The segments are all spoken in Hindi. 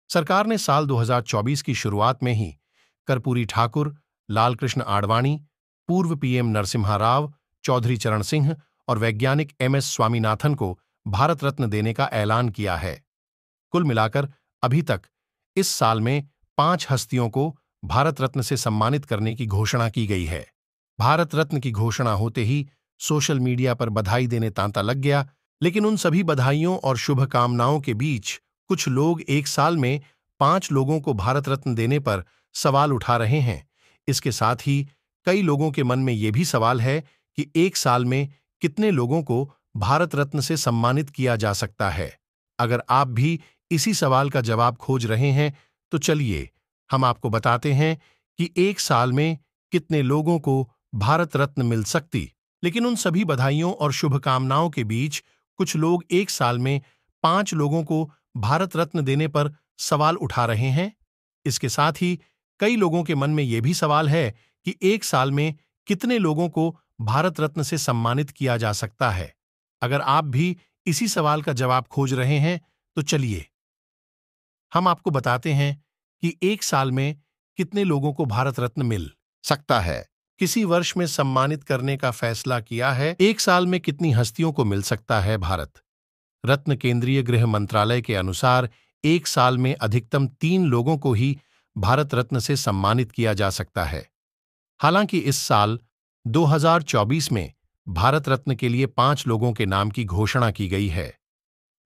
सरकार ने साल 2024 की शुरुआत में ही कर्पूरी ठाकुर, लालकृष्ण आडवाणी, पूर्व पीएम नरसिम्हा राव, चौधरी चरण सिंह और वैज्ञानिक एमएस स्वामीनाथन को भारत रत्न देने का ऐलान किया है। कुल मिलाकर अभी तक इस साल में 5 हस्तियों को भारत रत्न से सम्मानित करने की घोषणा की गई है। भारत रत्न की घोषणा होते ही सोशल मीडिया पर बधाई देने तांता लग गया, लेकिन उन सभी बधाइयों और शुभकामनाओं के बीच कुछ लोग एक साल में 5 लोगों को भारत रत्न देने पर सवाल उठा रहे हैं। इसके साथ ही कई लोगों के मन में ये भी सवाल है कि एक साल में कितने लोगों को भारत रत्न से सम्मानित किया जा सकता है। अगर आप भी इसी सवाल का जवाब खोज रहे हैं तो चलिए हम आपको बताते हैं कि एक साल में कितने लोगों को भारत रत्न मिल सकती। लेकिन उन सभी बधाइयों और शुभकामनाओं के बीच कुछ लोग एक साल में 5 लोगों को भारत रत्न देने पर सवाल उठा रहे हैं। इसके साथ ही कई लोगों के मन में यह भी सवाल है कि एक साल में कितने लोगों को भारत रत्न से सम्मानित किया जा सकता है। अगर आप भी इसी सवाल का जवाब खोज रहे हैं तो चलिए हम आपको बताते हैं कि एक साल में कितने लोगों को भारत रत्न मिल सकता है। किसी वर्ष में सम्मानित करने का फैसला किया है। एक साल में कितनी हस्तियों को मिल सकता है भारत रत्न। केंद्रीय गृह मंत्रालय के अनुसार एक साल में अधिकतम 3 लोगों को ही भारत रत्न से सम्मानित किया जा सकता है। हालांकि इस साल 2024 में भारत रत्न के लिए 5 लोगों के नाम की घोषणा की गई है।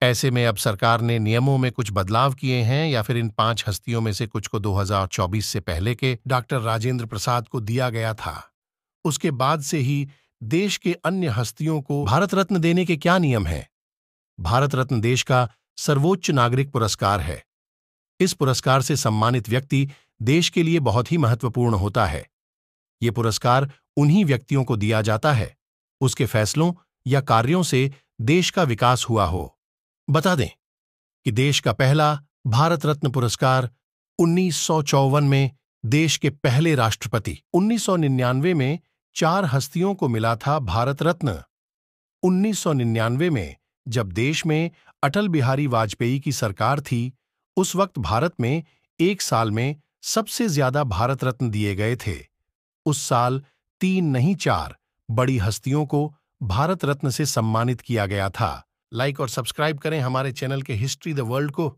ऐसे में अब सरकार ने नियमों में कुछ बदलाव किए हैं या फिर इन 5 हस्तियों में से कुछ को 2024 से पहले के डॉक्टर राजेंद्र प्रसाद को दिया गया था। उसके बाद से ही देश के अन्य हस्तियों को भारत रत्न देने के क्या नियम हैं? भारत रत्न देश का सर्वोच्च नागरिक पुरस्कार है। इस पुरस्कार से सम्मानित व्यक्ति देश के लिए बहुत ही महत्वपूर्ण होता है। ये पुरस्कार उन्हीं व्यक्तियों को दिया जाता है उसके फैसलों या कार्यों से देश का विकास हुआ हो। बता दें कि देश का पहला भारत रत्न पुरस्कार 1954 में देश के पहले राष्ट्रपति 1999 में 4 हस्तियों को मिला था भारत रत्न। 1999 में जब देश में अटल बिहारी वाजपेयी की सरकार थी, उस वक्त भारत में एक साल में सबसे ज्यादा भारत रत्न दिए गए थे। उस साल 3 नहीं 4 बड़ी हस्तियों को भारत रत्न से सम्मानित किया गया था। लाइक और सब्सक्राइब करें हमारे चैनल के हिस्ट्री द वर्ल्ड को।